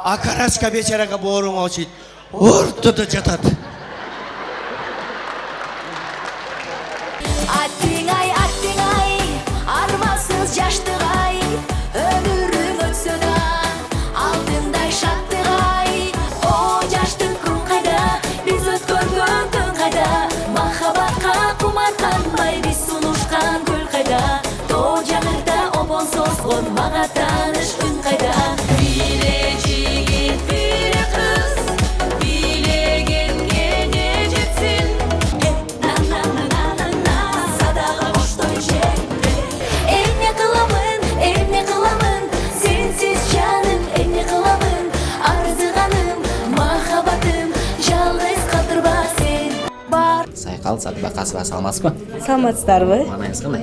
Акараска бечарага боорун очойт. Ортодо жатат. Аттиңай, армансыз жаштыгай, өмүрүң өтсө да, алдыңдай шаттыгай. О, жаштык күн кайда, биз өткөргөн күн кайда, махабатка кумарканбай биз сунушкан көл кайда. Тоо жаңырда обон созгон мага тааныш үн кайда. Бире жигит, бире кыз, билегенге не жетсин. Садага коштой жерде. Эмне кыламын, сенсиз жаным, эмне кыламын, арзыганым, махабатым, жалгыз калтырба сен. Бар. Сайкал Сатбакасова саламатсызбы? Саламатсыздарбы? Манайыңыз кандай?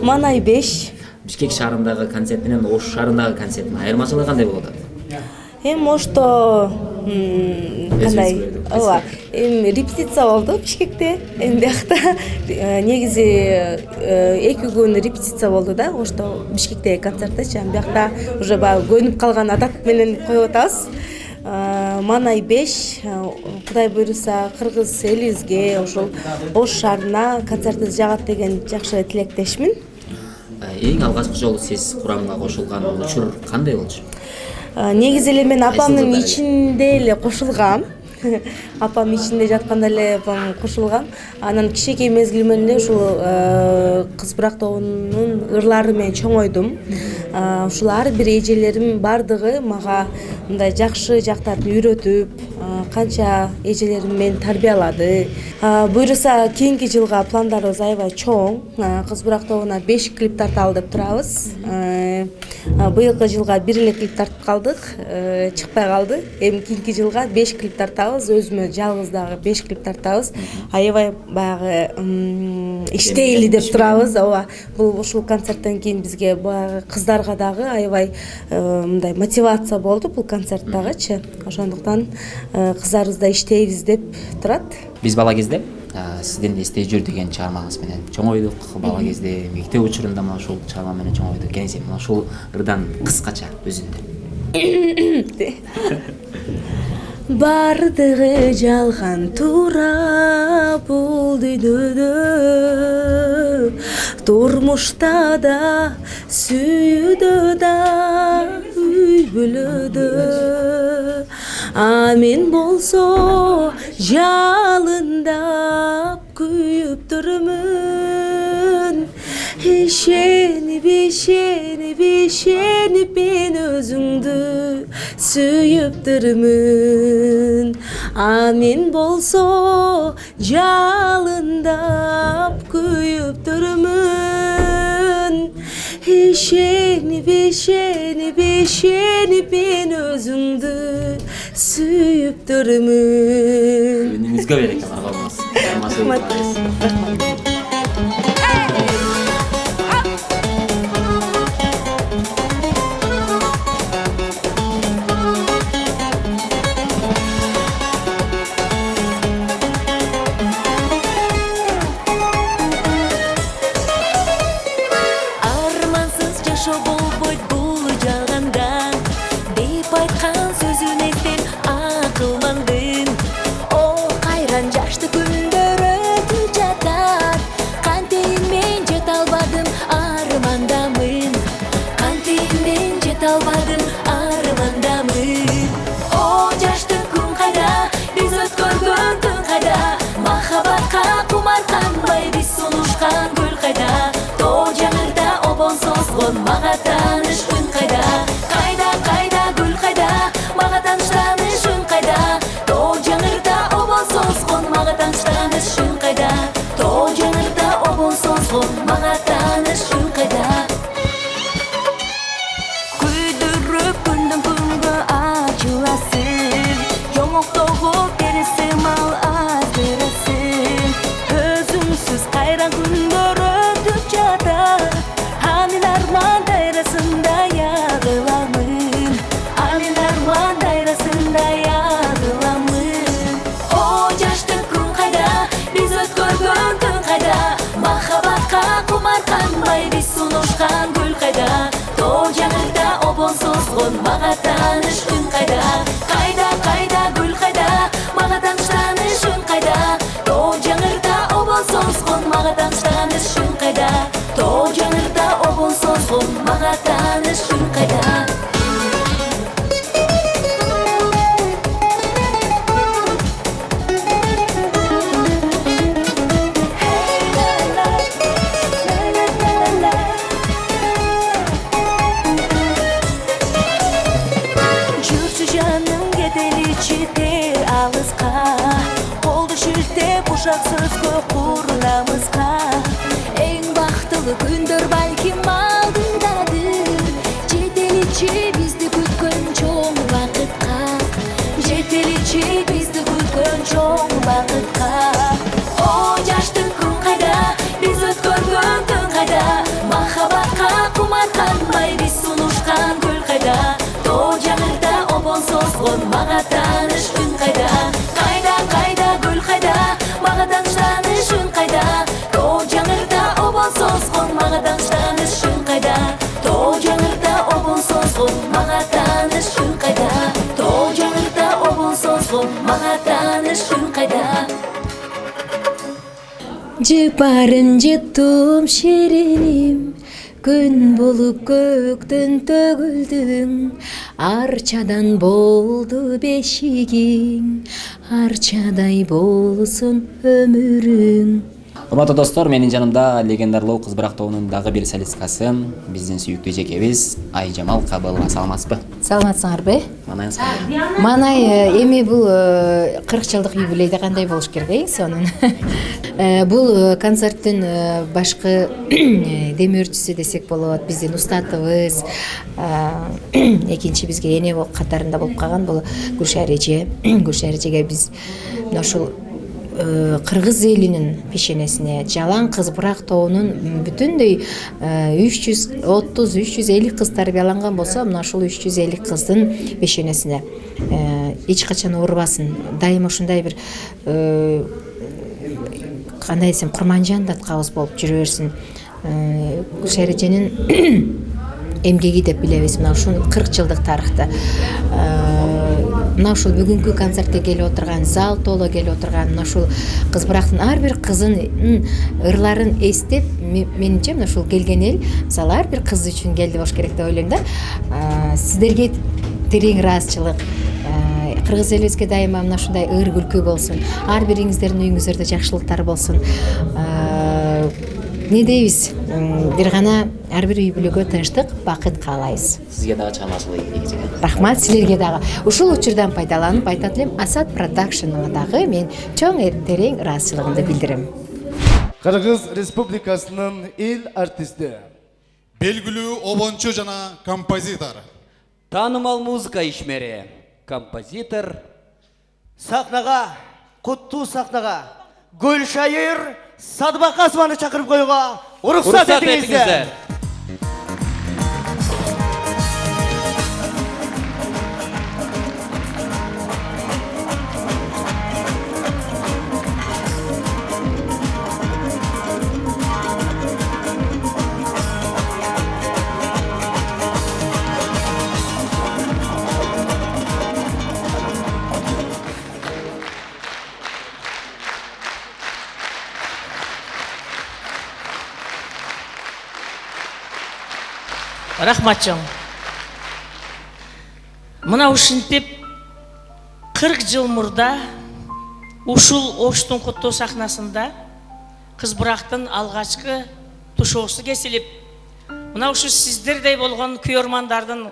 Манай 5. Бишкек шаарындагы концерт менен Ош шаарындагы концерттин айырмачылыгы кандай болот? Ошто кандай? көрдүк. Ооба. Репетиция болду Бишкекте. Биякта негизи 2 күн репетиция болду да. Ошто Бишкектеги концерттечи. Биякта уже баягы көнүп калган адат менен коюп атабыз. Манай 5, Кудай буйруса кыргыз элибизге ошол Ош шаарына концертти жагат деген жакшы тилектешмин. Эң алгачкы жолу сиз курамга кошулган учур кандай болчу? Негизи эле мен апамдын жылдары? ичинде эле кошулгам. Апам ичинде жатканда эле апам кошулгам. Анан кичинекей мезгилимден эле ушул кыз бурак тобунун ырлары менен чоңойдум. Ушул ар бир эжелерим бардыгы мага мындай жакшы жактарын үйрөтүп, канча эжелерим мени тарбиялады. Буйруса кийинки жылга пландарыбыз аябай чоң. Кыз бурак тобуна 5 клип тарталы деп турабыз. Быйылкы жылга 1 эле клип тартып калдык, чыкпай калды. Эми кийинки жылга 5 клип тартабыз, өзүмө жалгыз дагы 5 клип тартабыз. Аябай баягы иштейли деп турабыз. Ооба, бул ушул концерттен кийин бизге баягы кыздарга дагы аябай мындай мотивация болду бул концерт дагычы. Ошондуктан кыздарыбыз да иштейбиз деп турат. Биз бала кезде сиздин эстей жүр деген чыгармаңыз менен чоңойдук. Бала кезде мектеп учурунда мына ушул чыгарма менен чоңойдук. Кенесе мына ушул ырдан кыскача өзүндө. Бардыгы жалган тура бул дүйнөдө, турмушта да, сүйүүдө да, үй бүлөдө. А мен болсо жалындап күйүп турмун. Ишенип мен өзүңдү сүйүп турмун. А мен болсо жалындап күйүп турмун. Ишенип мен өзүңдү сүйүп турмун. Үнүңүзгө береке баргалыңыз. Армансыз жашоо болбойт бул жаганда, деп айткан сөзүн эстеп акылмандым. О, кайран жашты күндөр өтүп жатат. Кантейин мен жете албадым, армандамын. Кантейин мен жете албадым, армандамын. О, жашты күн кайда, биз өткөргөн күн кайда, махабатка кумарканбай биз сунушкан көл кайда. Тоо жаңырда обон созгон мага тааныш үн кайда. Кайда гүл кайда, мага тааныш үн кайда. Тоо жаңырда обон созгон мага тааныш үн кайда. Тоо жаңырда обон созгон мага тааныш үн кайда. Күйдүрүп күндөн күнгө ачыласың, жомоктогу бересиң ал аз бересиң. Өзүңсүз кайран күндөр өтүп жатат. Анын арман дайрасында ягыламын. Анын арман дайрасында ягыламын. О, жашты күн кайда, биз өткөргөн күн кайда, махабатка кумарканбай биз сунушкан көл кайда. Тоо жаңырда обон созгон мага тааныш үн кайда кайда кайда гүл кайда мага тааныш үн кайда тоо жаңырда обол созгон мага тааныш үн кайда тоо жаңырда обол созгон мага тааныш үн кайда Жетер алыска колду шилтеп ушак сөзгө курнамызга эң бактылуу күндөр балким алдындадыр жетеличи бизди күткөн чоң бакытка жетеличи бизди күткөн чоң бакытка о жаштык күн кайда биз өткөргөн түн кайда махабатка кумарканбай биз сунушкан гүл кайда тоо жаңырда обол созгон мага тааныш үн кайда кайда кайда гүл кайда мага тааныш үн кайда тоо жаңырда обол созгон мага тааныш үн кайда тоо жаңырда обол созгон мага тааныш үн кайда тоо жаңырда обол созгон мага тааныш үн кайда жыпарым жыттым шереним күн болуп көктөн төгүлдүң арчадан болду бешигиң арчадай болсун өмүрүң. Урматтуу достор, менин жанымда легендарлуу кыз бырак тобунун дагы бир солисткасы биздин сүйүктүү жекебиз Айжамал Кабылова. Саламатсызбы? Саламатсыңарбы? Манайыңыз Манай эми бул 40 жылдык юбилейде кандай болуш керек эң сонун? Бул концерттин башкы демөөрчүсү десек болот. Биздин устатыбыз, экинчи бизге эне катарында болуп калган бул Гүлшара эже. Гүлшара эжеге биз мына ушул кыргыз элинин пешенесине жалаң кыз бырак тобунун бүтүндөй 330-350 кыз тарбияланган болсо, мына ушул 350 кыздын пешенесине эч качан оорубасын, дайыма ушундай бир кандай десем курманжан даткабыз болуп жүрө берсин. Гүлшара эженин эмгеги деп билебиз мына ушул 40 жылдык тарыхта. Мына ушул бүгүнкү концертке келип отурган, зал толо келип отурган мына ушул кыз бырактын ар бир кызын ырларын эстеп, менимче мына ушул келген эл мисалы ар бир кыз үчүн келди болуш керек деп ойлойм да. Сиздерге терең ыраазычылык, кыргыз элибизге дайыма мына ушундай ыр күлкү болсун, ар бириңиздердин үйүңүздөрдө жакшылыктар болсун. Не дейбиз? Бир гана ар бир үй бүлөгө тынчтык, бакыт каалайбыз. Сизге дагы чыгармачылык ийгилиги. Рахмат силерге дагы. Ушул учурдан пайдаланып айтат элем, Асад Продакшнга дагы мен чоң терең ыраазычылыгымды билдирем. Кыргыз Республикасынын эл артисти, белгилүү обончу жана композитор, таанымал музыка ишмери, композитор, Сахнага, куттуу сахнага Гүлшайыр Садыбакасованы чакырып коюуга уруксат этиңиздер. Рахматжан. Мына ушинтип 40 жыл мурда ушул Оштун куттуу сахнасында кыз бырактын алгачкы тушоосу кесилип, мына ушу сиздердей болгон күйөрмандардын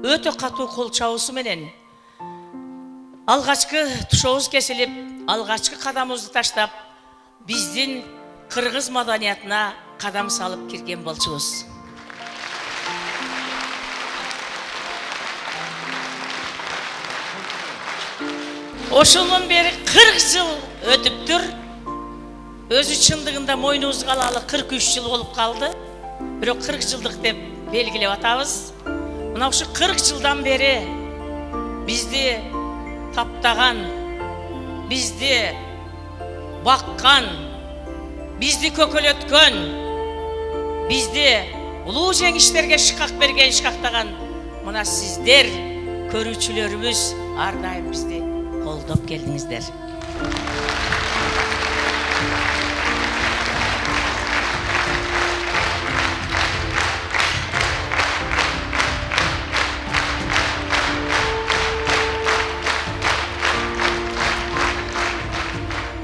өтө катуу кол чабуусу менен алгачкы тушообуз кесилип, алгачкы кадамыбызды таштап, биздин кыргыз маданиятына кадам салып кирген болчубуз. Ошондон бери 40 жыл өтүптүр. Өзү чындыгында мойнубузга алалы 43 жыл болуп калды. Бирок 40 жылдык деп белгилеп атабыз. Мына ушу 40 жылдан бери бизди таптаган, бизди баккан, бизди көкөлөткөн, бизди улуу жеңиштерге шыкак берген, шыкактаган мына сіздер көрүүчүлөрүбүз ар дайым бизди колдоп келдиңиздер.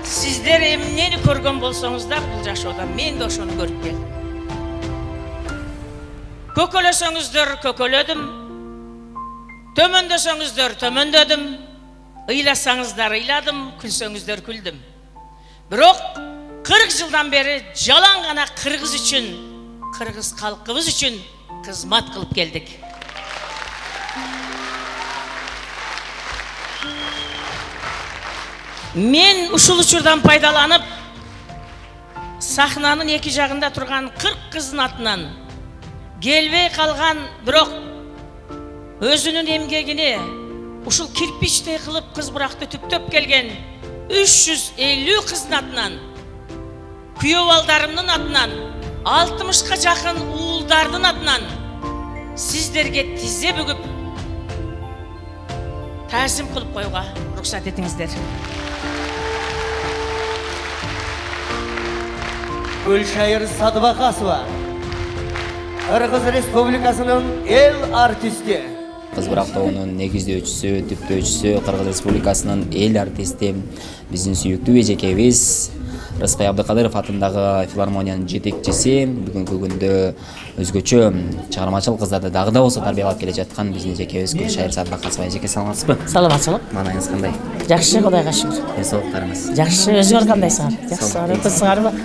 Сіздер эмнени көргөн болсоңуздар бул жашоодо мен да ошону көрүп келдим. Көкөлөсөңүздөр көкөлөдүм, төмөндөсөңүздөр төмөндөдүм, ыйласаңыздар ыйладым, күлсөңүздөр күлдүм. Бирок 40 жылдан бери жалаң гана кыргыз үчүн, кыргыз калкыбыз үчүн кызмат кылып келдик. Мен ушул учурдан пайдаланып, сахнанын эки жагында турган 40 кыздын атынан келбей калган, бирок өзүнүн эмгегине ушул кирпичтей кылып кыз буракты түптөп келген 350 кыздын атынан, күйөө балдарымдын атынан, 60ка жакын уулдардын атынан сиздерге тизе бүгүп таасим кылып коюуга уруксат этиңиздер. Гүлшайыр Садыбакасова, Кыргыз Республикасынын эл артисти. Кыз Бурак тобунун негиздөөчүсү, түптөөчүсү, Кыргыз Республикасынын эл артисти, биздин сүйүктүү эжекебиз Рыспай Абдыкадыров атындагы филармониянын жетекчиси, бүгүнкү күндө өзгөчө чыгармачыл кыздарды дагы да болсо тарбиялап келе жаткан биздин эжекебиз Гүлшайыр Садыбакасова. Эжеке, саламатсызбы? Саламатчылык. Маанайыңыз кандай? Жакшы, Кудайга шүгүр. Денсаулыктарыңыз? Жакшы, өзүңөр кандайсыңар? Жакшысыңар, өтөсүңарбы?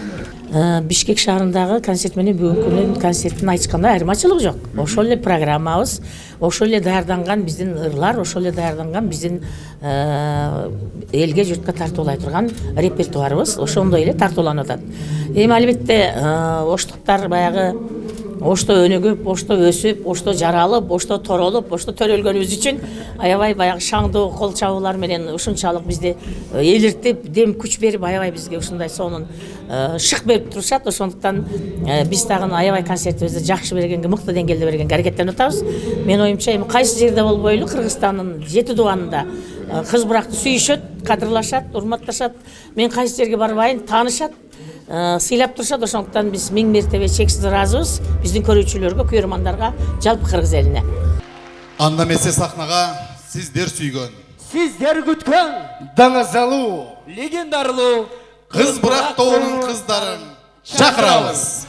Бишкек шаарындагы концерт менен бүгүнкүнүн концертин айтышканда айырмачылык жок. Ошол эле программабыз, ошол эле даярданган биздин ырлар, ошол эле даярданган биздин элге журтка тартуулай турган репертуарыбыз ошондой эле тартууланып атат. Эми албетте оштуктар баягы ошто өнүгүп, ошто өсүп, ошто жаралып, ошто торолуп, ошто төрөлгөнүбүз үчүн аябай баягы шаңдуу кол чабуулар менен ушунчалык бизди элиртип, дем күч берип, аябай бизге ушундай сонун шык берип турушат. Ошондуктан биз дагы аябай концертибизди жакшы бергенге, мыкты деңгээлде бергенге аракеттенип атабыз. Мен оюмча, эми кайсы жерде болбойлу Кыргызстандын 7 тууганында кыз буракты сүйүшөт, кадырлашат, урматташат. Мен кайсы жерге барбайын, таанышат, сыйлап турушат. Ошондуктан биз миң мертебе чексиз ыраазыбыз биздин көрүүчүлөргө, көрөрмандарга, жалпы кыргыз элине. Анда эмесе сахнага сиздер сүйгөн, Сиздер күткөн, Даңазалуу, легендарлуу Кыз Бурак тобунун кыздарын чакырабыз.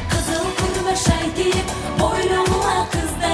Kızıl kurma şay deyip, boynuma kızlar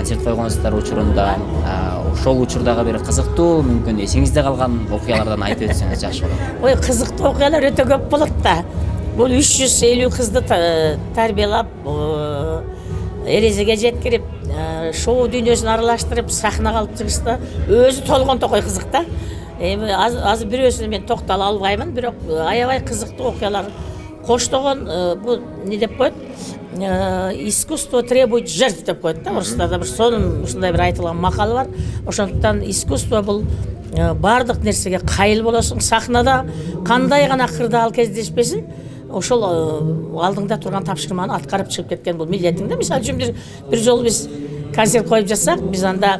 концерт койгонсуздар учурунда. Ошол учурдагы бир кызыктуу, мүмкүн эсиңизде калган окуялардан айтып өтсөңүз жакшы болот. Ой, кызыктуу окуялар өтө көп болот да. Бул 350 кызды тарбиялап, эрезеге жеткирип, шоу дүйнөсүн аралаштырып, сахнага алып чыгышта өзү толгон токой кызык да. Эми азыр бирөөсүнө мен токтола албаймын, бирок аябай кызыктуу окуялар коштогон. Бул не деп коет? Искусство требует жертв деп коет да. Орустарда бир сонун ушундай бир айтылган макалы бар. Ошондуктан искусство бул бардык нерсеге кайыл болосуң. Сахнада кандай гана кырдаал кездешпесин, ошол алдыңда турган тапшырманы аткарып чыгып кеткен бул милдетиң да. Мисалы үчүн бир жолу биз концерт коюп жатсак, биз анда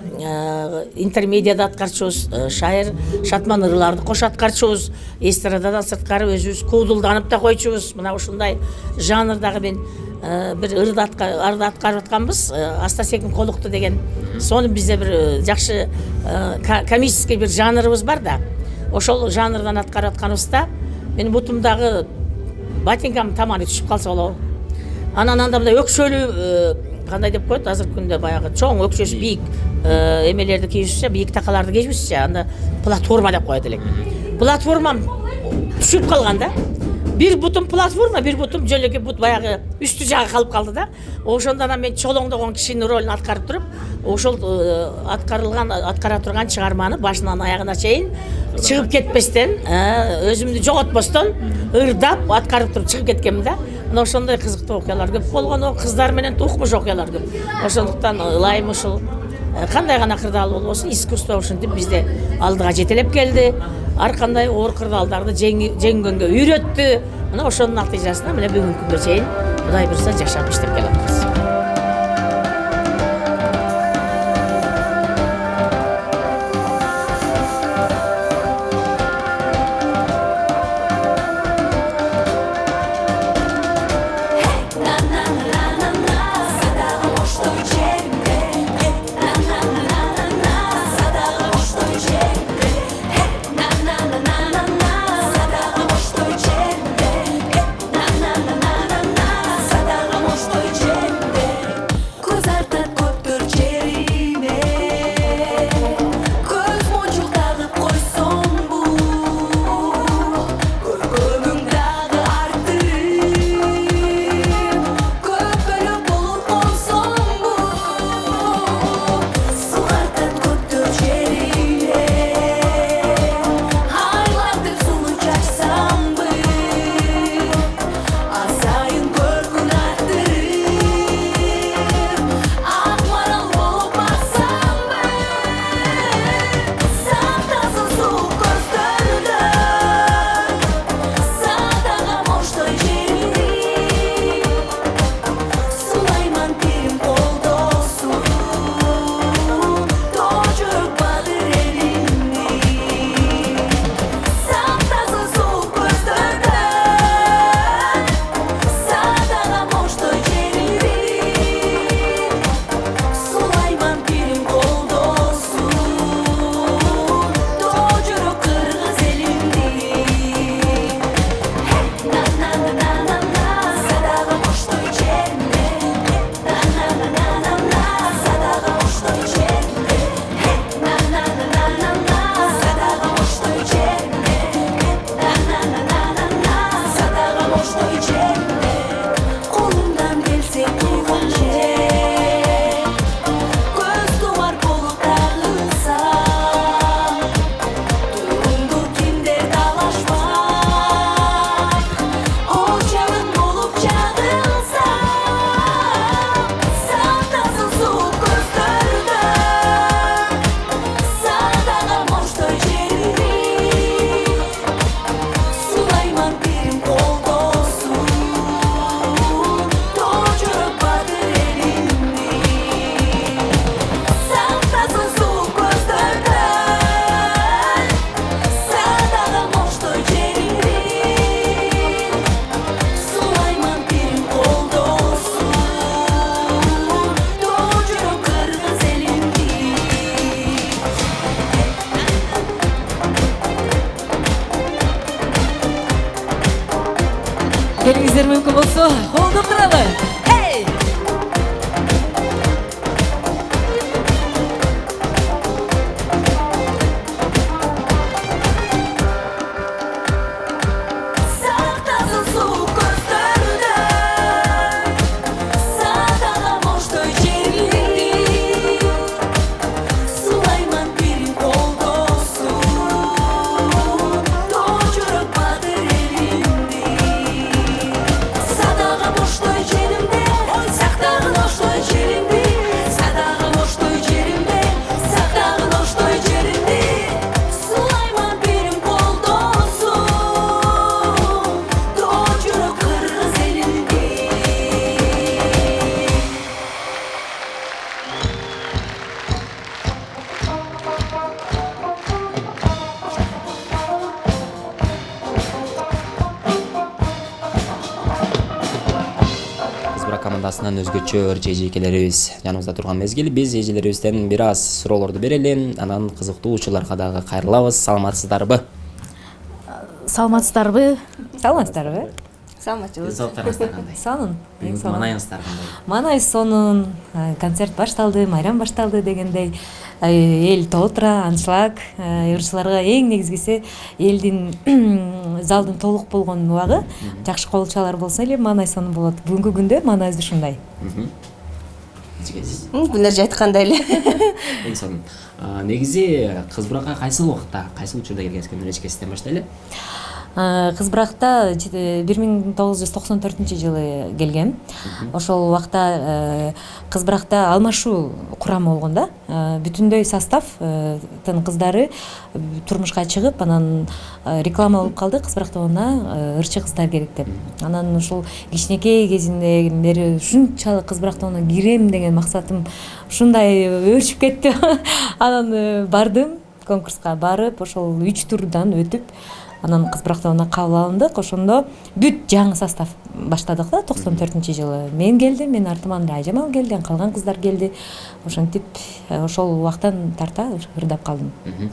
интермедиада аткарчубуз, шайыр шатман ырларды кош аткарчубуз, эстрададан сырткары өзүбүз куудулданып да койчубуз. Мына ушундай жанрдагы мен бир ырды аткарып атканбыз, Аста Секин Колукту деген. Сону бизде бир жакшы комический бир жанрыбыз бар да. Ошол жанрдан аткарып атканыбызда менин бутумдагы ботинкам таманы түшүп калса болобу. Анан анда мындай өкшөлүү, кандай деп коет, азыркы күндө баягы чоң өкчөсү бийик эмелерди кийишсе, бийик такаларды кийишсе, анда платформа деп коет элек. Платформам түшүп калган да. Бир бутум платформа, бир бутум жөнөкөй бут баягы үстү жагы калып калды да. Ошондон мен чолоңдогон кишинин ролун аткарып туруп, ошол аткара турган чыгарманы башынан аягына чейин чыгып кетпестен, өзүмдү жоготпостон ырдап аткарып туруп чыгып кеткенмин да. Мына ошондой кызыктуу окуялар көп болгон, кыздар менен укмуш окуялар көп. Ошондуктан ылайым ушул кандай гана кырдаал болбосун, искусство ушинтип бизде алдыга жетелеп келди. Ар кандай оор кырдаалдарды жеңгөнгө үйрөттү. Мына ошонун натыйжасында мына бүгүнкү күнгө чейин Кудай буйрса жашап иштеп келатабыз. Келиңиздер мүмкүн болсо, колдоп туралы. Hey! командасынан өзгөчө ырчы эжекелерибиз жаныбызда турган мезгил. Биз эжелерибизден бир аз суроолорду берели, анан кызыктуу учурларга дагы кайрылабыз. Саламатсыздарбы? Саламатсыздарбы? Саламатсыздарбы? Денсаулыктарыңыздар кандай? Сонун. Бүгүнкү маанайыңыздар кандай? Маанай сонун. Концерт башталды, майрам башталды дегендей. Эл толтура, аншлаг. Ырчыларга эң негизгиси элдин залдын толук болгон убагы. Жакшы колчалар болсо эле маанай сонун болот. Бүгүнкү күндө маанайыбыз ушундай. Гүлнар айткандай эле. Эң сонун. Негизи кыз буракка кайсыл убакта, кайсыл учурда келгенсиз? Гүлнар эжекесизден баштайлы. Кыз буракта 1994 жылы келгем. Ошол убакта кыз буракта алмашуу курамы болгон да. Бүтүндөй составтын кыздары турмушка чыгып, анан реклама болуп калды кыз бурак тобуна ырчы кыздар керек деп. Анан ушул кичинекей кезимден бери ушунчалык кыз бурак тобуна кирем деген максатым ушундай өрчүп кетти. Анан бардым, конкурска барып, ошол 3 турдан өтүп, анан кыз бурак тобуна кабыл алындык. Ошондо бүт жаңы состав баштадык да 94-жылы. Мен келдим, мен артыман Айжамал келди, калган кыздар келди. Ошентип ошол убактан тарта ырдап калдым.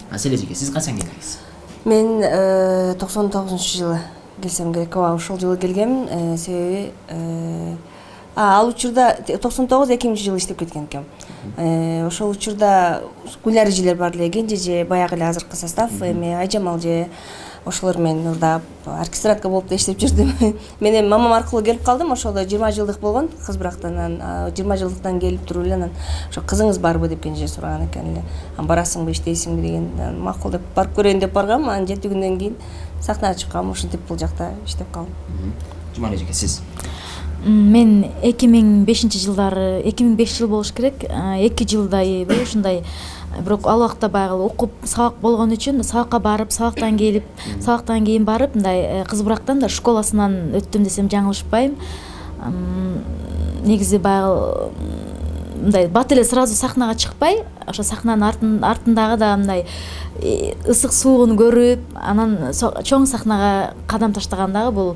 Асель эжеке, сиз качан келдиңиз? Мен 99-жылы келсем керек. Ошол жылы келгем, себеби ал учурда 99-2000 жылы иштеп кеткен экем. Ошол учурда Гүлнар эжелер бар эле, Кенже эже, баягы эле азыркы состав, эми Айжамал эже, ошолор менен ырдап, оркестратка болуп да иштеп жүрдүм. Мен эми мамам аркылуу келип калдым, ошолдо 20 жылдык болгон кыз бурактан, 20 жылдыктан келип туруп эле анан ошо кызыңыз барбы деп Кенже сураган экен эле. Барасыңбы, иштейсиңби деген, макул деп барып көрөйүн деп баргам, анан 7 күндөн кийин сахнага чыккам, ушинтип бул жакта иштеп калдым. Жуман эжеке, сиз? Мен 2005-жылдары, 2005 жыл болуш керек, 2 жылдай ушундай, бирок ал убакта баягы окуп сабак болгон үчүн сабакка барып, сабактан келип, сабактан кийин барып, мындай кыз бурактан да школасынан өттүм десем жаңылышпайм. Негизи баягы мындай бат эле сразу сахнага чыкпай, ошо сахнанын артындагы да мындай ысык суугун көрүп, анан чоң сахнага кадам таштагандагы бул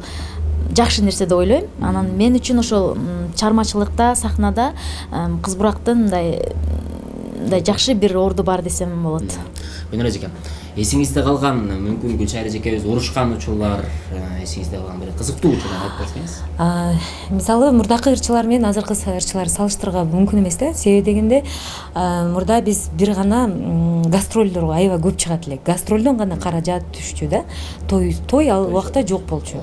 жакшы нерсе деп ойлойм. Анан мен үчүн ошол чыгармачылыкта, сахнада кыз бурактын мындай жакшы бир орду бар десем болот. Гүлнар эжеке, эсиңизде калган, мүмкүн Гүлшайыр эжекебиз урушкан учурлар, эсиңизде калган бир кызыктуу учурлар айтып берсеңиз? Мисалы, мурдакы ырчылар менен азыркы ырчыларды салыштырууга мүмкүн эмес да. Себеби дегенде, мурда биз бир гана гастролдорго аябай көп чыгат элек. Гастролдон гана каражат түшчү да. Той ал убакта жок болчу.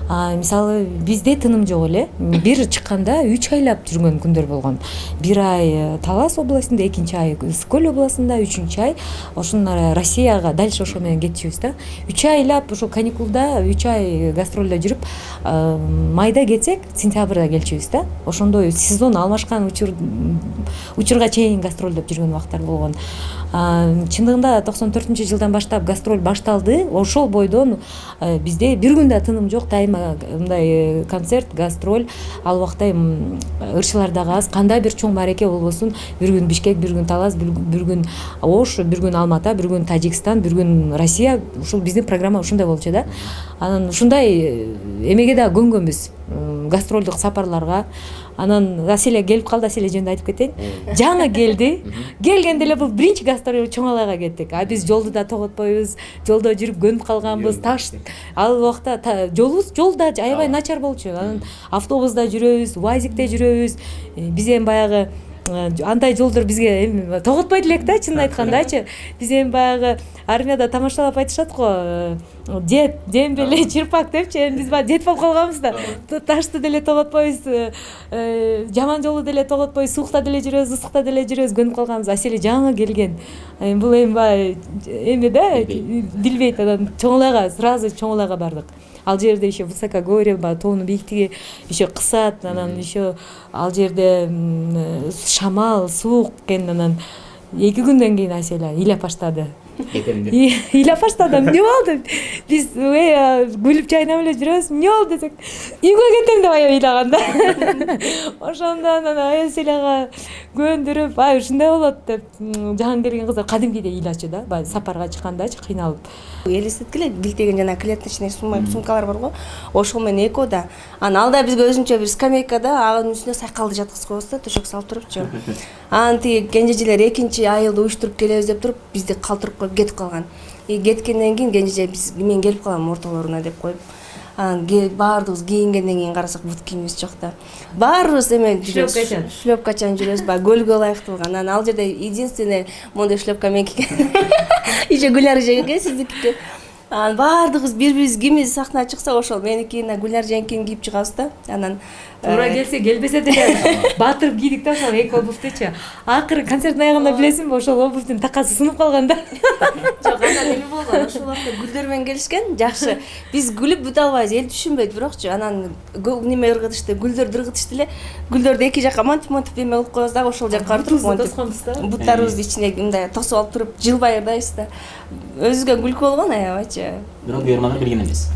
Мисалы, бизде тыным жок эле. Бир чыкканда 3 айлап жүргөн күндөр болгон. 1 ай Талас областында, 2 ай Ысык-Көл областында, 3 ай ошон Россияга дальше ошо менен кетчүбүз да. 3 айлап ошо каникулда 3 ай гастролдо жүрүп, майда кетсек, сентябрда келчүбүз да. Ошондой сезон алмашкан учурга чейин гастролдоп жүргөн убактар болгон. Чындыгында 94-жылдан баштап гастроль башталды. Ошол бойдон бизде бир күндө тыным жок, дайыма мындай концерт, гастроль. Ал убакта ырчылардагы аз, кандай бир чоң мареке болбосун, бир күн Бишкек, бир күн Талас, бир күн Ош, бир күн Алмата, бир күн Тажикстан, бир күн Россия. Ушул биздин программа ушундай болчу да. Анан ушундай эмеге да көнгөнбүз, гастролдук сапарларга. Анан Аселе келип калды, Аселе жөнүндө айтып кетейин. Жаңы келди. Келгенде эле бул биринчи гастроль Чоңалайга кеттик. Биз жолду да тоготпойбуз. Жолдо жүрүп көнүп калганбыз. Ал убакта жолда аябай начар болчу. Анан автобуста жүрөбүз, УАЗикте жүрөбүз. Биз эми баягы андай жолдор бизге эми тоготпойт элек да, чынын айткандачы. Биз эми баягы армияда тамашалап айтышат го, дед, дембеле, чырпак депчи. Эми биз баягы дед болуп калганбыз да. Ташты деле тоготпойбуз, жаман жолу деле тоготпойбуз, суукта деле жүрөбүз, ысыкта деле жүрөбүз, көнүп калганбыз. Аселе жаңы келген. Бул эми баягы эми да, билбейт, анан Чоңалайга, сразу Чоңалайга бардык. Ал жерде еще высокогорье, тоонун бийиктиги еще кысат, анан еще ал жерде шамал, суук экен, анан 2 күндөн кийин Айселя ыйлап баштады. Кетем деп. Ыйлап баштады. Эмне болду? Биз күлүп жайнап эле жүрөбүз. Эмне болду десек, үйгө кетем деп аябай ыйлаганда. Ошондо анан Айселяга көндүрүп, ушундай болот деп жаган келген кыздар кадимкидей ыйлачу да, баягы сапарга чыккандачы кыйналып. Элестеткиле билтеген жана клеточный сумкалар бар го. Ошол менен экөө да. Анан алда бизге өзүнчө бир скамейкада агынын үстүнө сайкалды жаткызып коебуз да, төшөк салып турупчу. Анан тиги кенжежелер экинчи айылды уюштуруп келебиз деп туруп, бизди калтырып коюп кетип калган. Кеткенден кийин кенжеже биз мен келип калам ортолоруна деп коюп, анан баардыгыбыз кийингенден кийин карасак бут кийимибиз жок да. Баарыбыз эме жүрөбүз. Шлёпкачан жүрөбүз, баягы көлгө ылайыктуу. Анан ал жерде единственный мондой шлёпка меники. Иши Гүлнар эже сиздики. Анан баардыгыбыз бири-бирибиз кимиз сахнага чыкса, ошол меникини, Гүлнар эженкини кийип чыгабыз да. Анан туура келсе, келбесе деле батырып кийдик да ошол эки обувтучу. Акыры концерттин аягында билесиңби, ошол обувтун такасы сынып калган да. Жок, анан эме болгон, ошол убакта гүлдөр менен келишкен, жакшы. Биз күлүп бүтө албайбыз, эл түшүнбөйт, бирокчу анан неме ыргытышты, гүлдөрдү ыргытышты эле. Гүлдөрдү эки жакка монтип эме кылып коебуз да, ошол жакка туруп монтип. Буттарыбызды ичине мындай тосуп алып туруп, жылбай ырдайбыз да. Өзүгө күлкү болгон аябайчы. Бирок уйрмандар билген эмес.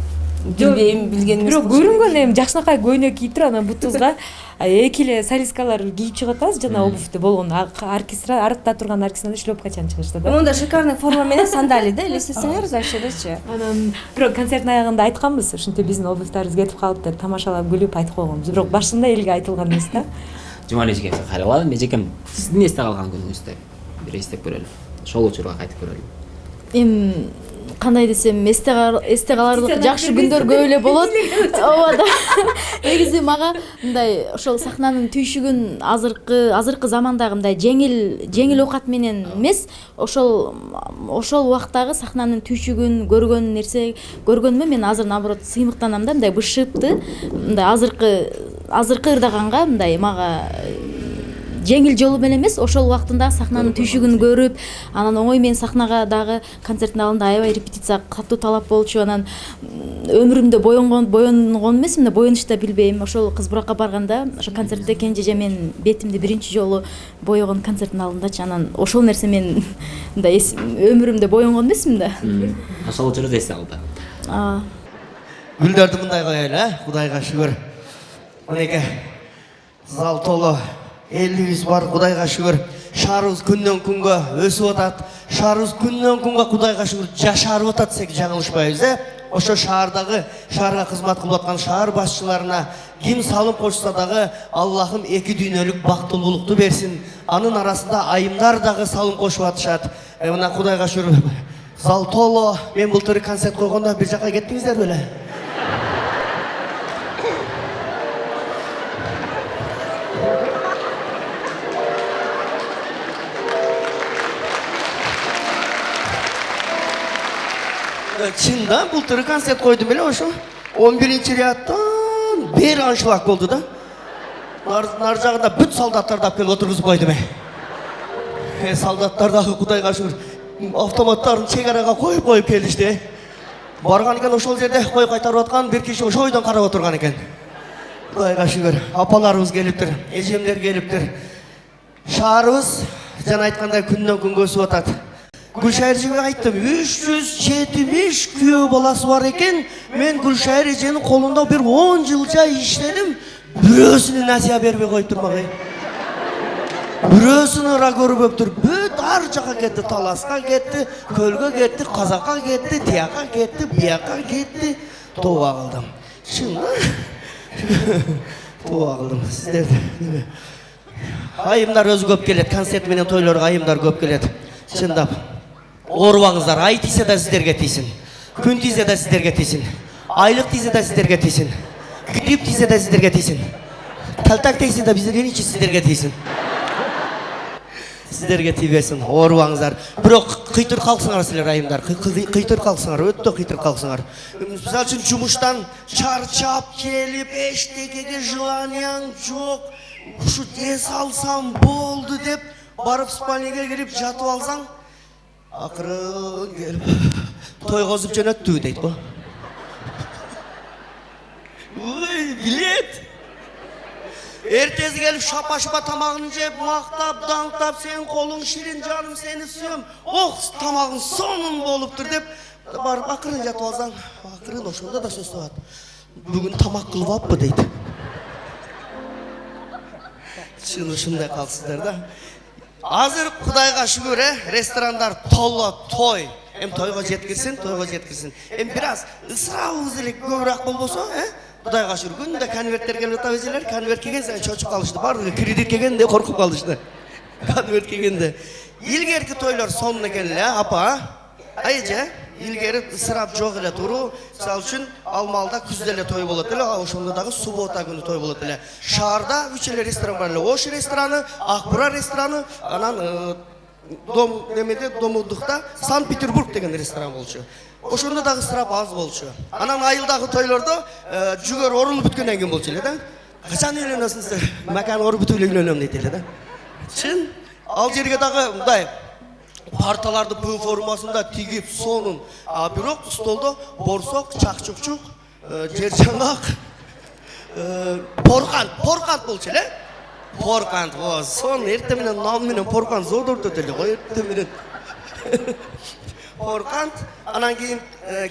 Билбейм, билген эмес. Бирок көрүнгөн эми жакшынакай көйнөк кийип туруп, анан бутубузга эки эле солисткалар кийип чыгып атабыз, жана обувду болгон оркестр, артта турган оркестрда шлёпкачан чыгышты да. Монда шикарный форма менен сандали да, элестетсеңер, вообще. Анан бирок концерттин аягында айтканбыз, ушинтип биздин обувтарыбыз кетип калып деп тамашалап күлүп айтып койгонбуз. Бирок башында элге айтылган эмес да. Жумали эжеке кайраладым, эжекем сиздин эсте калган күнүңүздү бир эстеп көрөлү. Ошол учурга кайтып көрөлү. Кандай десем, эсте каларлык жакшы күндөр көп эле болот. Ооба да. Негизи мага мындай ошол сахнанын түйшүгүн азыркы замандагы мындай жеңил оокат менен эмес, ошол убактагы сахнанын түйшүгүн көргөнүмө мен азыр наоборот сыймыктанам да, мындай бышыпты, мындай азыркы ырдаганга мындай мага жеңил жолу менен эмес, ошол убактында сахнанын түйшүгүн көрүп, анан оңой мен сахнага дагы концерттин алдында аябай репетиция катуу талап болчу. Анан өмүрүмдө боенгон эмес, мына боюнуш да билбейм. Ошол Кыз Буракка барганда, ошо концертте Кенжеже мен бетимди биринчи жолу боегон концерттин алдындачы. Анан ошол нерсе мен мындай өмүрүмдө боенгон эмесмин да. Ошол учурда эсте калды. Гүлдөрдү мындай коелу, Кудайга шүгүр. Мынеке зал толу. Элибиз бар, Кудайга шүгүр. Шаарыбыз күндөн күнгө өсүп атат. Шаарыбыз күндөн күнгө Кудайга шүгүр жашарып атат десек жаңылышпайбыз, Ошо шаарга кызмат кылып аткан шаар башчыларына ким салым кошсо дагы Аллахым эки дүйнөлүк бактылуулукту берсин. Анын арасында айымдар дагы салым кошуп атышат. Мына Кудайга шүгүр. Зал толо. Мен былтыр концерт койгондо бир жака кеттиңиздер беле? Чында былтыр концерт койдум эле ошо 11-рядтан бери аншлаг болду да. Нар жагында бүт солдаттарды алып келип отургузуп койдум. Солдаттар дагы Кудайга шүгүр автоматтарын чек арага коюп келишти. Барган экен ошол жерде кой кайтарып аткан бир киши ошол ойдон карап отурган экен. Кудайга шүгүр апаларыбыз келиптир, эжемдер келиптир. Шаарыбыз жана айткандай күндөн күнгө өсүп атат. Гүлшайыр эжеге айттым, 370 күйөө баласы бар экен. Мен Гүлшайыр эженин колунда бир 10 жылча иштедим. Бирөөсүнө насия бербей коюптур мага. Бирөөсүнө ыра көрбөптүр. Бүт ар жака кетти, Таласка кетти, Көлгө кетти, Казакка кетти, тияка кетти, бияка кетти. Тооба кылдым. Чынында тооба кылдым. Сиздерди. Айымдар өзү көп келет, концерт менен тойлорго айымдар көп келет. Чындап. Оорубаңыздар, ай тийсе да сиздерге тийсин. Күн тийсе да сиздерге тийсин. Айлык тийсе да сиздерге тийсин. Грипп тийсе да сиздерге тийсин. Талтак тийсе да биздерге сиздерге тийсин. Сиздерге тийбесин, оорубаңыздар. Бирок кыйтыр калсыңар силер айымдар. Кыйтыр калсыңар, өтө кыйтыр калсыңар. Мисалы үчүн жумуштан чарчап келип, эчтекеге желанияң жок. Ушу дес алсам болду деп барып спальняга кирип жатып алсаң, акырын келип тойгозуп жөнөттү дейт го. Ой, билет. Ertesi gelip şapa şapa tamağını jep, mақтап, даңқтап, sen kolun şirin canım seni suyum. Oh tamağın sonun boluptur dep barıp akırın жатып алсаң, akırın oşunda da söz tabat. Bugün tamak kılıp apпы deydi. Чын ушундай калсыздар да. Азыр Кудайга шүгүр, ресторандар толо, той. Эми тойго жеткирсин. Эми бир аз ысырабыбыз эле көбүрөөк болбосо, Кудайга шүгүр. Күндө конверттер келип атат эжелер, конверт келген сайын чочуп калышты. Баардыгы кредит келгенде коркуп калышты. Конверт келгенде. Илгерки тойлор сонун экен эле, апа. Эже, илгери ысырап жок эле туруу. Мисалы үчүн Алмалда күздө эле той болот эле, ошондо дагы суббота күнү той болот эле. Шаарда 3 эле ресторан бар эле. Ош рестораны, Акбура рестораны, анан Домудукта Санкт-Петербург деген ресторан болчу. Ошондо дагы ысырап аз болчу. Анан айылдагы тойлордо жүгөр орун бүткөндөн кийин болчу эле да. Качан үйлөнөсүңүз? Макан орун бүтүп үйлөнөм дейт эле да. Чын, ал жерге дагы мындай парталарды П формасында тигип сонун, а бирок столдо борсок, чакчукчук, жержаңак, поркант болчу эле. Поркант, сон эртең менен нан менен поркант зодуртат эле го эртең менен. Поркант, анан кийин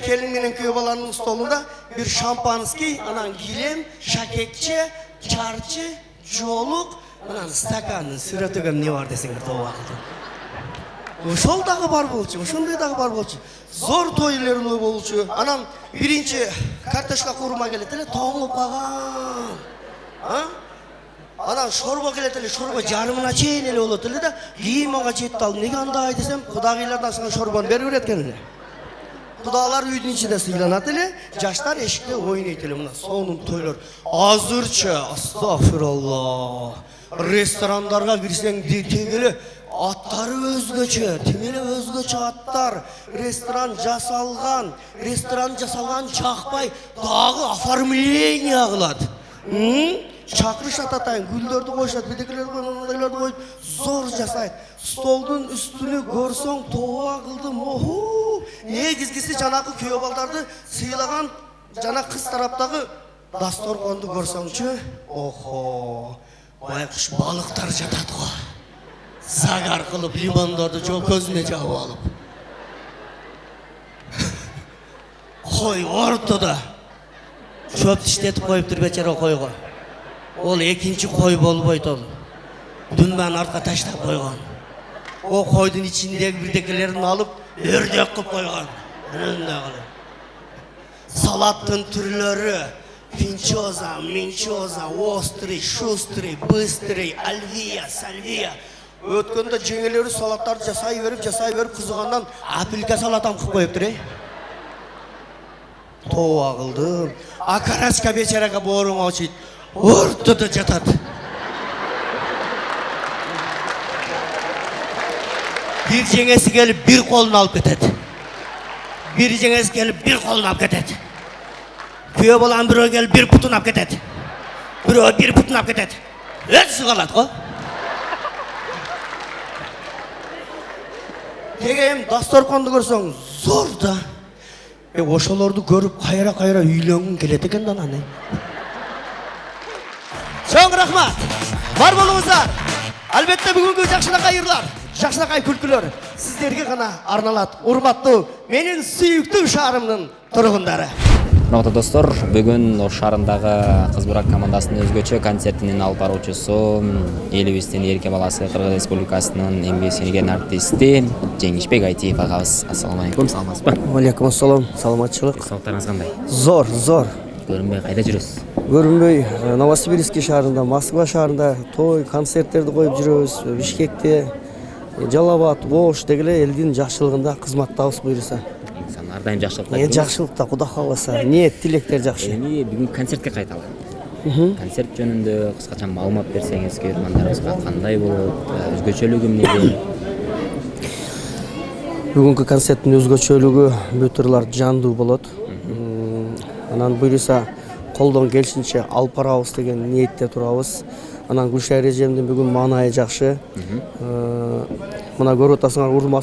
келин менен күйөө баланын столунда бир шампанский, анан килем, шакекче, чарчы, жолук, анан стакандын сүрөтүгө эмне бар десеңер тобакты. Ошол дагы бар болчу, ошондой дагы бар болчу. Зор тойлору болчу. Анан биринчи картошка курма келет эле, тоңуп калган. Анан шорбо келет эле, шорбо жарымына чейин эле болот эле да. Кийин мага жетти ал, неге андай десем, кудагыйлардан сага шорбону берип берет экен эле. Кудалар үйдүн ичинде сыйланат эле, жаштар эшикте ойнойт эле. Мына сонун тойлор. Азырчы, астагфираллах. Ресторандарга кирсең тегеле аттары өзгөчө, теңеле өзгөчө аттар. Ресторан жасалган чакпай, дагы оформление кылат. Чакырышат атайын, гүлдөрдү коюшат, бедекелерди коюп, мындайларды коюп, зор жасайт. Столдун үстүнү көрсөң, тоо кылдым. Оху! Негизгиси жанагы күйөө балдарды сыйлаган жана кыз тараптагы дасторконду көрсөңчү, охо! Байкуш балыктар жатат го. Загар кылып лимондорду көзүнө жабып алып. Кой ортодо чөп тиштетип коюптур бечара койго. Ол экинчи кой болбойт ол. Дүнбанын артка таштап койгон. О койдун ичиндеги бирдекелерин алып, өрдөк кылып койгон. Салаттын түрлөрү пинчоза, минчоза, острый, шустрый, быстрый, альвия, сальвия. Өткөндө жеңелери салаттарды жасай берип кызыгандан апелька салатам кылып коюптур. Тоо кылдым. Акарачка бечарага бооруң очойт. Ортодо жатат. Бир жеңеси келип бир колун алып кетет. Күйөө баланын бирөө келип бир бутун алып кетет. Бирөө бир бутун алып кетет. Өзү калат го. Тегем дасторконду көрсөң зор да. Ошолорду көрүп кайра үйлөнгүң келет экен да анан. Чоң рахмат. Бар болуңуздар. Албетте бүгүнкү жакшынакай ырлар, жакшынакай күлкүлөр сиздерге гана арналат. Урматтуу менин сүйүктүү шаарымдын тургундары. Урматтуу достор, бүгүн Ош шаарындагы Кыз Бурак командасынын өзгөчө концертинин алып баруучусу, элибиздин эрке баласы, Кыргыз Республикасынын эмгек сиңирген артисти Жеңишбек Айтиев агабыз. Ассаламу алейкум, саламатсызбы? Алейкум ассалам, саламатчылык. Сааттарыңыз кандай? Зор. Көрүнбөй кайда жүрөсүз? Көрүнбөй Новосибирский шаарында, Москва шаарында той, концерттерди коюп жүрөбүз. Бишкекте, Жалал Абад, Ош дегеле элдин жакшылыгында кызматтабыз буюрса. Ар дайым жакшылыкта. Жакшылыкта, Кудай кааласа. Ниет, тилектер жакшы. Эми бүгүн концертке кайталы. Концерт жөнүндө кыскача маалымат берсеңиз, көрөрмандарыбызга кандай болот, өзгөчөлүгү эмнеде? Бүгүнкү концерттин өзгөчөлүгү бүт ырлар жандуу болот. Анан буюрса колдон келишинче алып барабыз деген ниетте турабыз. Анан Гүлшайыр эжемдин бүгүн маанайы жакшы. Мына көрүп атасыңар, урма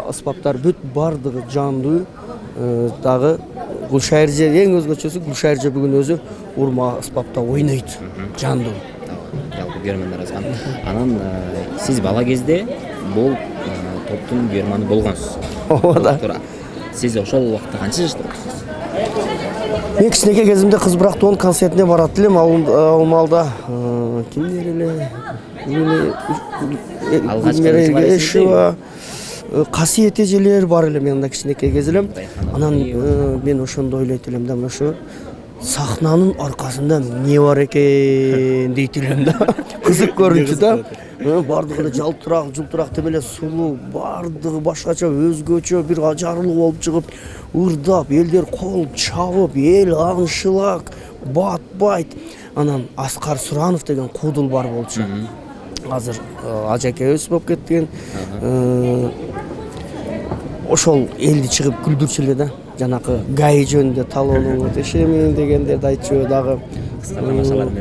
аспаптар бүт бардыгы жандуу. Дагы Гүлшайыр эже эң өзгөчөсү, Гүлшайыр эже бүгүн өзү урма аспапта ойнойт. Жандуу. жалпы көрөрмөндөр жазган. Анан сиз бала кезде бул топтун көрөрманы болгонсуз. Ооба. Сиз ошол убакта канча жашта болчусуз? Мен кичинекей кезимде Кыз Бурактын концертине барат элем. Ал маалда кимдер эле? Алгачкы Касиет эжелер бар эле мен анда кичинекей кез элем. Анан мен ошондо ойлойт элем да, ошо сахнанын аркасында эмне бар экен дейт элем да. Кызык көрүнчү да. Бардыгы эле жылтырак деп эле сулуу, бардыгы башкача өзгөчө бир ажарлуу болуп чыгып, ырдап, элдер кол чабып, эл аңшылак, батпайт. Анан Аскар Суранов деген кудул бар болчу. Азыр ажакебиз болуп кеткен. Ошол элди чыгып күлдүрчү эле да. Жанакы ГАИ жөнүндө талоонун тешемин дегендерди айтчу дагы.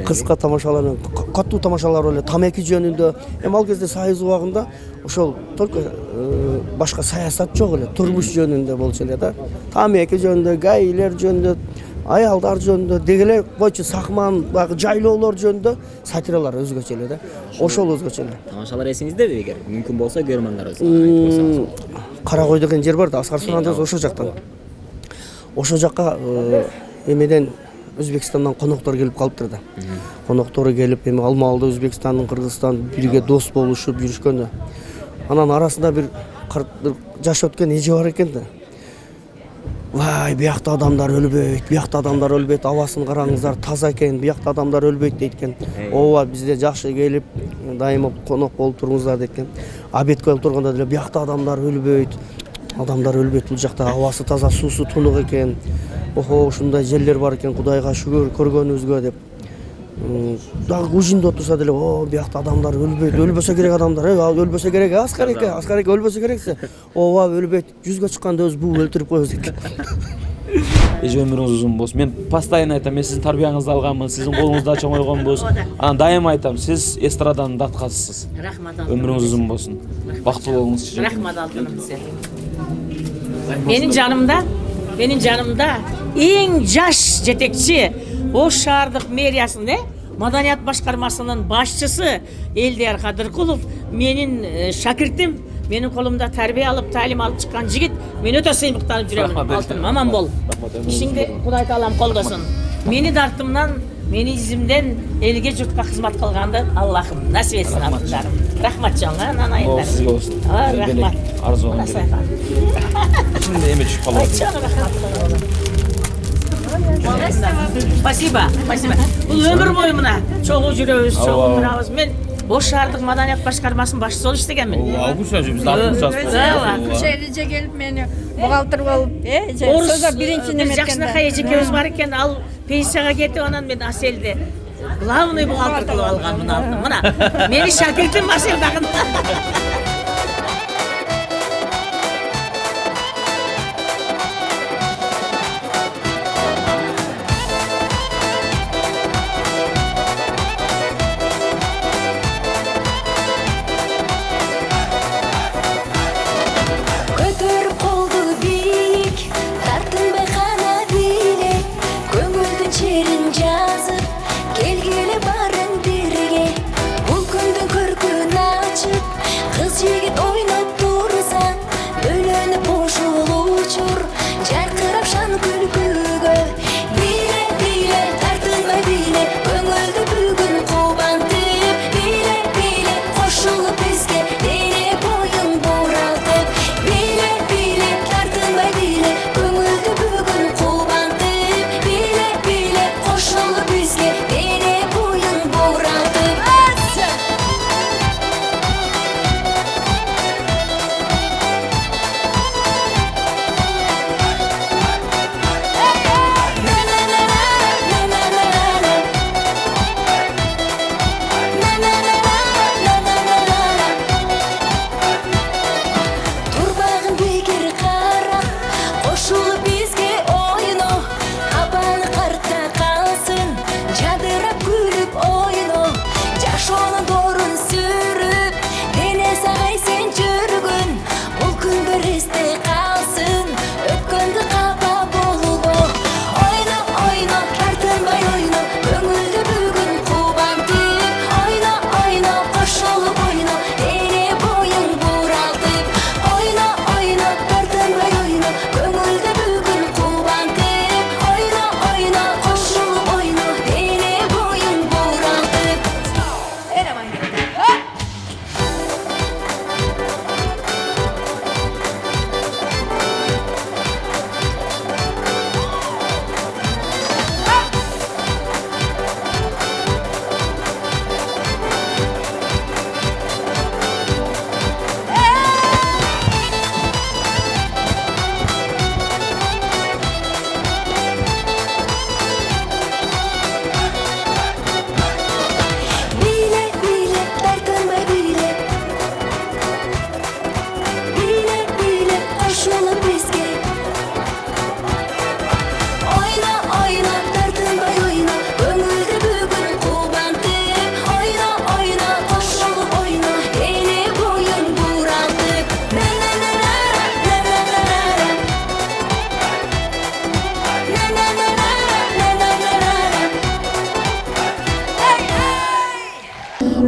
Кыска тамашалар, катуу тамашалар эле тамеки жөнүндө. Ал кезде Союз убагында ошол только башка саясат жок эле, турмуш жөнүндө болчу эле да. Тамеки жөнүндө, ГАИлер жөнүндө, аялдар жөнүндө дегеле койчу сахман багы жайлоолор жөнүндө сатиралар өзгөчө эле да. Ошол өзгөчө эле. Тамашалар эсиңиздеби эгер мүмкүн болсо көрөрмөндөр айтып Кара кой деген жер бар да, Аскар Суранов ошол жактан. Ошол жакка эмеден Өзбекстандан коноктор келип калыптыр да. Коноктору келип, эми ал маалда Өзбекстандын, Кыргызстан бирге дос болушуп жүрүшкөн да. Анан арасында бир жаш өткөн эже бар экен да. Вай, биякта адамдар өлбөйт, абасын караңыздар, таза экен, биякта адамдар өлбөйт дейт экен. Ооба, бизде жакшы келип, дайыма конок болуп туруңуздар дейт экен. Обедке келип турганда деле биякта адамдар өлбөйт, бул жакта абасы таза, суусу тунук экен. Охо, ушундай жерлер бар экен, Кудайга шүгүр көргөнүбүзгө деп. Дагы ужинде отурса деле, биякта адамдар өлбөйт, өлбөсө керек адамдар, өлбөсө керек, Аскар эке өлбөсө керексе. Ооба, өлбөйт, жүзгө чыкканда өз буу өлтүрүп коебуз экен. Эже өмүрүңүз узун болсун. Мен постоянно айтам, мен сиздин тарбияңызды алганмын, сиздин колуңузда чоңойгонбуз. Анан дайыма айтам, сиз эстраданын даткасысыз. Рахмат. Өмүрүңүз узун болсун. Бактылуу болуңузчу. Рахмат алтыным сизе. Менин жанымда эң жаш жетекчи Ош шаардык мэриясынын маданият башкармасынын башчысы Элдияр Кадыркулов менин шакиртим, менин колумда тарбия алып, талим алып чыккан жигит. Мен өтө сыймыктанып жүрөмүн. Алтыным, аман бол. Ишиңди Кудай таалам колдосун. Мени дартымдан, мени изимден элге журтка кызмат кылганды Аллахым насип этсин атыңдарым. Рахмат жаңа нанайындар. Сиз болсун. Рахмат. Арзуган келет. Ичинде эме түшүп калат. Спасибо. Бул өмүр бою мына чогуу жүрөбүз, чогуу турабыз. Мен Ош шаардык маданият башкармасынын башчысы болуп иштегенмин. Эже келип мени бухгалтер болуп, сөзө биринчи неме эткенде. Жакшынакай эжекебиз бар экен, ал пенсияга кетип, анан мен Аселди главный бухгалтер кылып алганмын алтын. Мына мени шакиртим Асел дагы. Келгеле барын бирге, бул күндүн көркүн ачып, кыз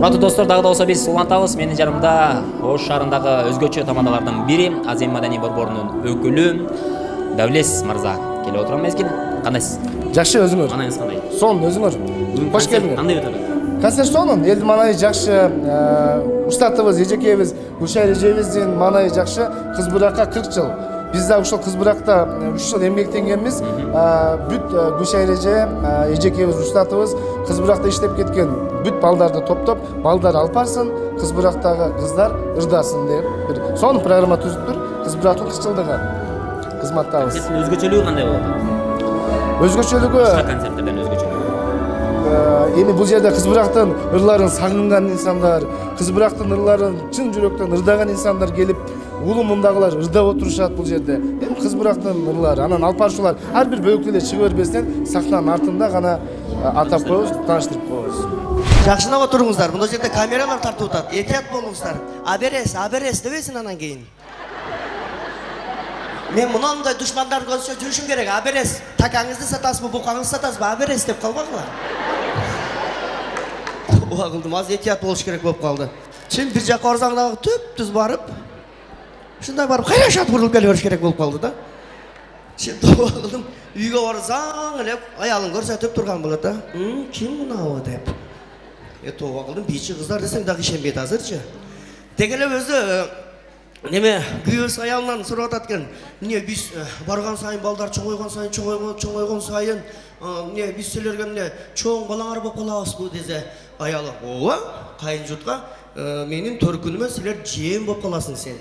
урматтуу достор, дагы да болсо биз улантабыз. Менин жанымда Ош шаарындагы өзгөчө тамандалардын бири, Азем Маданий борборунун өкүлү Давлес мырза келип отурган мезгил. Кандайсыз? Жакшы, өзүңөр? Манайыңыз кандай? Сонун, өзүңөр? Кош келиңер. Кандай өтүп атат? Концерт сонун, элдин маанайы жакшы, устатыбыз, эжекебиз, Гүлшайыр эжебиздин маанайы жакшы. Кыз Буракка 40 жыл. Биз да ушул Кыз Буракта 3 жыл эмгектенгенбиз. Бүт Гүлшайыр эжекебиз, устатыбыз Кыз Буракта иштеп кеткен бүт балдарды топтоп, балдар алып барсын, Кыз Бурактагы кыздар ырдасын деп бир сонун программа түзүптүр. Кыз Бурактын 40 жылдыгы кызматтабыз. Өзгөчөлүгү кандай болот? Өзгөчөлүгү концерттерден өзгөчөлүгү. Эми бул жерде Кыз Бурактын ырларын сагынган инсандар, Кыз Бурактын ырларын чын жүрөктөн ырдаган инсандар келип, улумундагылар ырдап отурушат бул жерде. Эми Кыз Бурактын ырлары, анан алып баруучулар ар бир бөлүктө эле чыга бербестен сахнанын артында гана атап коебуз, тааныштырып коебуз. Жакшылап отуруңуздар. Мына жерде камералар тартып атат. Этият болуңуздар. Аберес дебесин анан кийин. Мен мынандай душмандар көрсө жүрүшүм керек. Аберес. Такаңызды сатасызбы, букаңызды сатасызбы? Аберес деп калбагыла. Ооба кылдым, аз этият болуш керек болуп калды. Чын бир жакка орзаңдап түп-түз барып, ушундай барып кайрашат бурулуп келе бериш керек болуп калды да. Чын ооба кылдым, үйгө барсаң эле аялын көрсөтүп турган болот да. Ким мынабы деп. Ооба кылдым, бийчи кыздар десең дагы ишенбейт азырчы. Деги эле өзү неме күйөөс аялынан сурап атат экен. Эмне биз барган сайын балдар чоңойгон сайын, эмне биз силерге эмне чоң балаңар болуп калабызбы десе, аялы, ооба, кайын журтка менин төркүнүмө силер жээн болуп каласың сен.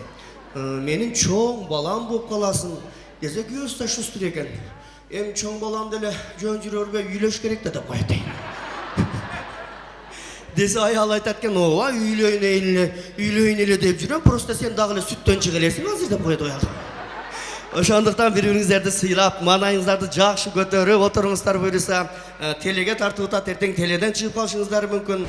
Менин чоң балам болуп каласың десе, күйөөс да шустур экен. Эми чоң балам деле жөн жүрөргө үйлөш керек да деп коет. Десе аял айтат экен, ооба, үйлөйүн эле деп жүрөм, просто сен дагы эле сүттөн чыга элесиң азыр деп коет аял. Ошондуктан бири-бириңиздерди сыйлап, маанайыңыздарды жакшы көтөрүп отуруңуздар буйруса, телеге тартып атат, эртең теледен чыгып калышыңыздар мүмкүн.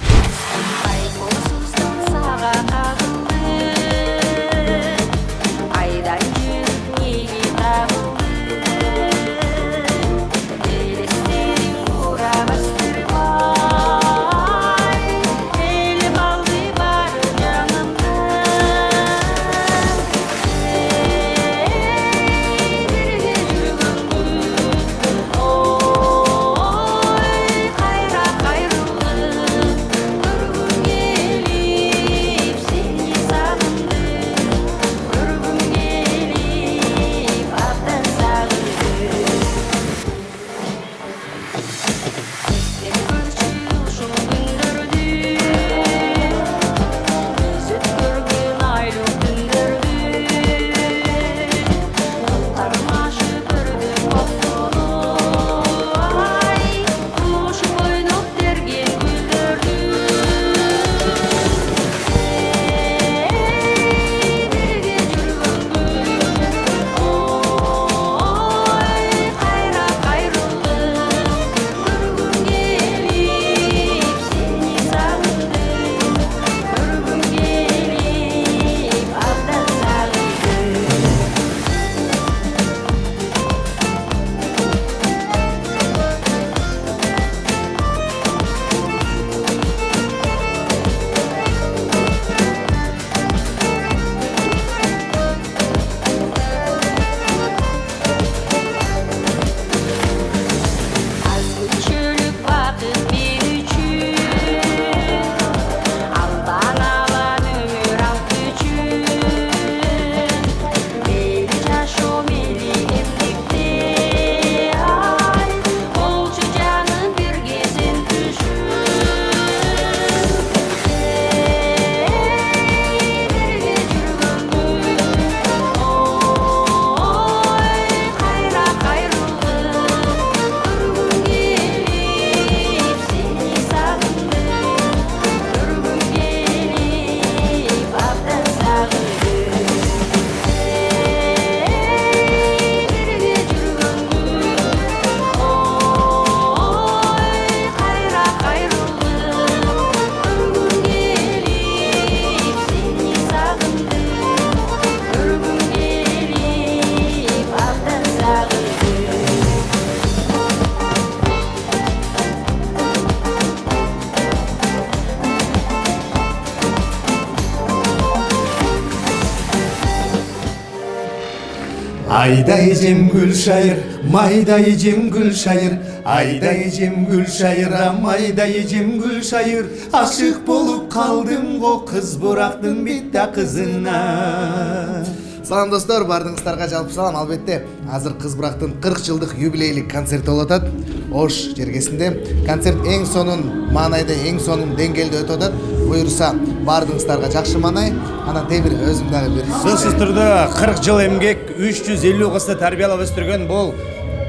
Айдай жем гүл шайыр, майдай жем гүл шайыр, айдай жем гүл шайыр, майдай жем гүл шайыр. Ашық болып қалдым го қыз бурақтың битта қызына. Салам достор, бардыңыздарга жалпы салам. Албетте, азыр Кыз Бурактын 40 жылдык юбилейлик концерти болуп атат. Ош жергесинде концерт эң сонун маанайда, эң сонун деңгээлде өтүп атат. Буюрса, бардыңыздарга жакшы маанай, анан тебир өзүм дагы бир сөзсүз түрдө 40 жыл эмгек, 350 кызды тарбиялап өстүргөн бул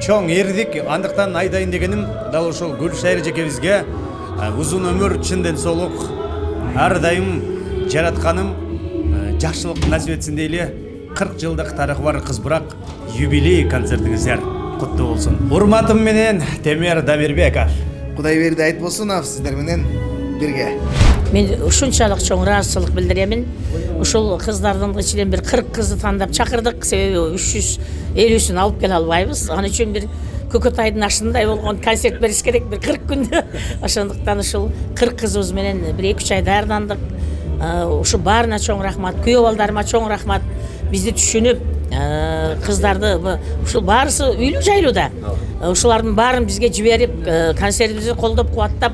чоң эрдик. Андыктан айдайын дегеним дал ошол Гүлшайыр эжекебизге узун өмүр, чын денсаулык, ар дайым жаратканым жакшылык насип этсин дейли. 40 жылдык тарыхы бар Кыз Бурак юбилей концертиңиздер куттуу болсун. Урматым менен Темир Дамирбеков. Кудай берди айт болсун, сиздер менен бирге. Мен ушунчалык чоң ыраазычылык билдиремин. Ушул кыздардын ичинен бир 40 кызды тандап чакырдык, себеби 350-сүн алып келе албайбыз. Аны үчүн бир Көкөтайдын ашындай болгон концерт бериш керек, бир 40 күндө. Ошондуктан ушул 40 кызыбыз менен бир 2-3 ай даярдандык. Ушу баарына чоң рахмат, күйөө балдарыма чоң рахмат. Бизди түшүнүп, кыздарды ушул баарысы үйлүү жайлууда. Ушулардын баарын бизге жиберип, концертибизди колдоп, кубаттап,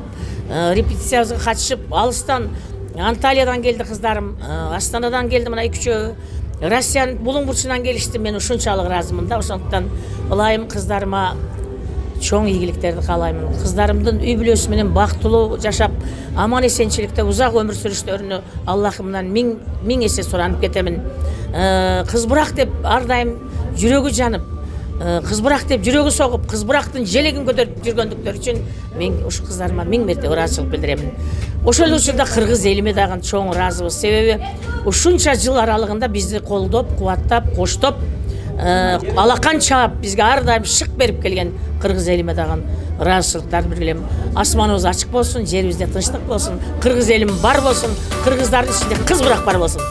репетициябызга катышып, алыстан Анталиядан келди кыздарым, Астанадан келди мына 2-үчөө, Россиянын булуң бурчунан келишти. Мен ушунчалык ыраазымын да. Ошондуктан ылайым кыздарыма чоң ийгиликтерди каалаймын. Кыздарымдын үй бүлөсү менен бактылуу жашап, аман эсенчиликте узак өмүр сүрүштөрүнө Аллахымдан миң эсе суранып кетемин. Кыз Бурак деп ар дайым жүрөгү жанып, Кыз Бурак деп жүрөгү согуп, Кыз Бурактын желегин көтөрүп жүргөндүктөрү үчүн мен ушу кыздарыма миң мерте ыраазычылык билдиремин. Ошол учурда кыргыз элиме дагы чоң ыраазыбыз. Себеби ушунча жыл аралыгында бизди колдоп, кубаттап, коштоп, алакан чаап, бизге ар дайым шык берип келген кыргыз элиме дагы ыраазычылыктарды билдирем. Асманыбыз ачык болсун, жерибизде тынчтык болсун, кыргыз элим бар болсун, кыргыздардын ичинде Кыз Бурак бар болсун.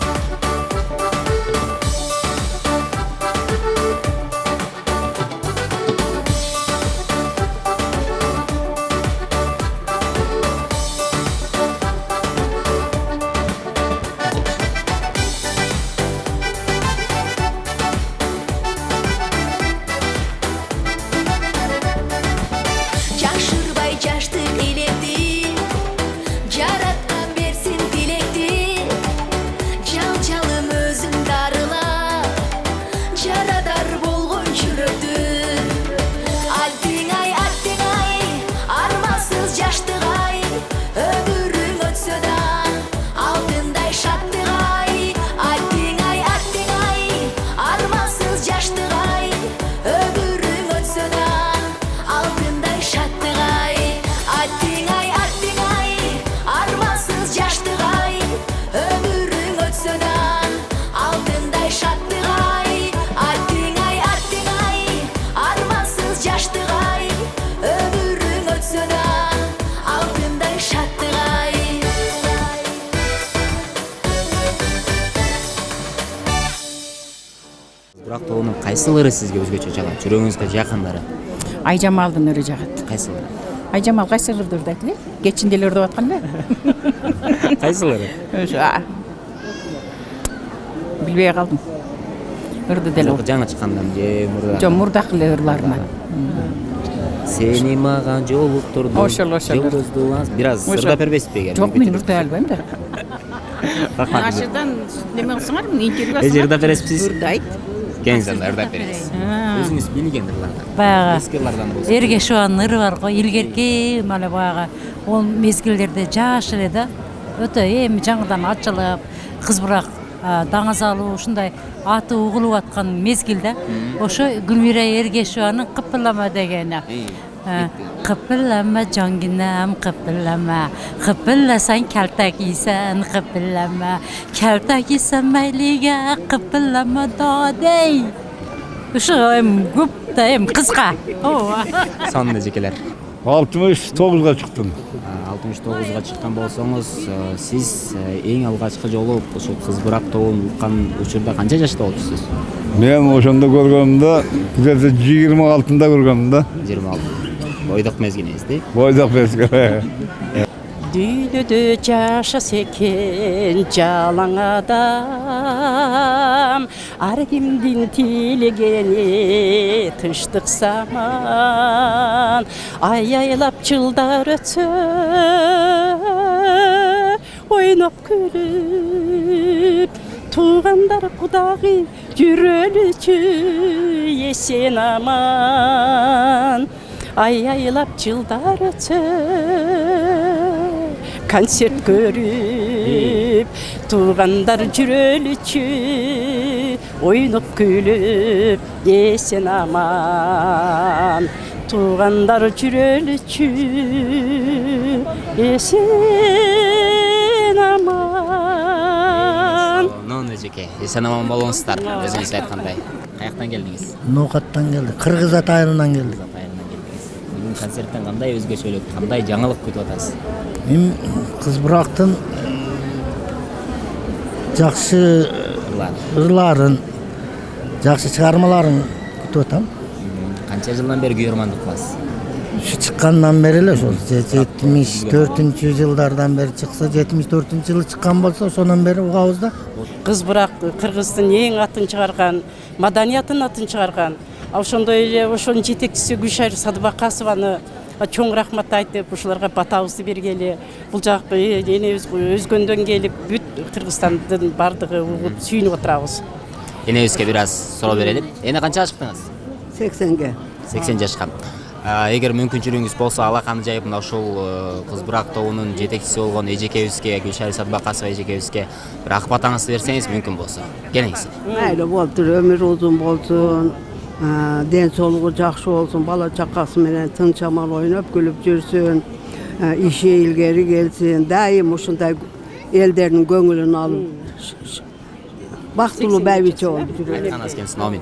Бурак тобунун кайсылары сизге өзгөчө жагат, жүрөгүңүзгө жакындары? Айжамалдын ыры жагат. Кайсылары? Айжамал кайсыларды ырдайт эле? Кечинделер деп атканда. Кайсылары? Билбей калдым. Ырды деле. Жаңы чыккандан же мурда? Жок, мурдакы ырларынан. Сени мага жолуктурдум. Ошол. Бир аз ырдап бербейсизби эгер? Жок, мен ырдай албайм да. Рахмат. Ашырдан неме кылсаңар, интервью алсаңар. Ырдап бересизби? Ырдайт. Кеңсен ырдап бересиз. Өзүңүз билген ырлардан. Баягы эски ырлардан болсо. Эргешованын ыры бар го, илгерки мына баягы ол мезгилдерде жаш эле да. Өтө эми жаңыдан ачылып, Кыз Бурак даңазалуу ушундай аты угулуп аткан мезгилде ошо Гүлмира Эргешованын Кыпылама дегени. Кыпылама жангинам, кыпылама, кыпыласаң калта кийсен, кыпылама, калта кийсен майлиге, кыпылама да дей. Ушу эми көп да эми кыска. Саны эжекелер? 69-га чыктым. 69-га чыккан болсоңуз, сиз эң алгачкы жолу ошол Кыз Бурак тобун уккан учурда канча жашта болчусуз? Мен ошондо көргөндө, где-то 26-да көргөм да. 26. Бойдок мезгилиңизди? Бойдок мезгил. Düydüdü caşı sekin calana da сыйласам, ар кимдин тилегени тынчтык саман. Аяйлап жылдар өтсө, ойноп күлүп, туғандар құдағи жүрөлүчү есен аман. Аяйлап жылдар өтсө, концерт көрүп, туғандар жүрөлүчү ойноп күлүп есен аман. Туғандар жүрөлүчү есен аман. Нон эжеке, есен аман болуңуздар. Өзүңүз айткандай. Каяктан келдиңиз? Ноокаттан келдик. Кыргыз атайынан келдик. Бүгүн концерттен кандай өзгөчөлүк, кандай жаңылык күтүп атасыз? Мен Кыз Бурактын жакшы ырларын, жакшы чыгармаларын күтүп атам. Канча жылдан бери күйөрмандык кыласыз? Ушу чыккандан бери эле ошол 74-жылдардан бери чыкса, 74-жылы чыккан болсо, ошондон бери угабыз да. Кыз Бурак Кыргыздын эң атын чыгарган, маданиятын атын чыгарган. Ошондой эле ошонун жетекчиси Гүлшайыр Садыбакасованы чоң рахмат айтып, ушуларга батабызды бергели. Бул жак энебиз өзгөндөн келип, бүт Кыргызстандын бардыгы угуп, сүйүнүп отурабыз. Энебизге бир аз суроо берели. Эне канча жаштыңыз? 80-ге. 80 жашка. Эгер мүмкүнчүлүгүңүз болсо, алаканы жайып мына ушул Кыз Бурак тобунун жетекчиси болгон эжекебизге, Гүлшайыр Садыбакасова эжекебизге бир ак батаңызды берсеңиз мүмкүн болсо. Келиңиз. Мейли болуптур, өмүр узун болсун, ден соолугу жакшы болсун, бала чакасы менен тынч аман ойноп күлүп жүрсүн, иши илгери келсин, дайым ушундай элдердин көңүлүн алып бактылуу байбиче болуп жүрөт. Айткан аскенсин, амин.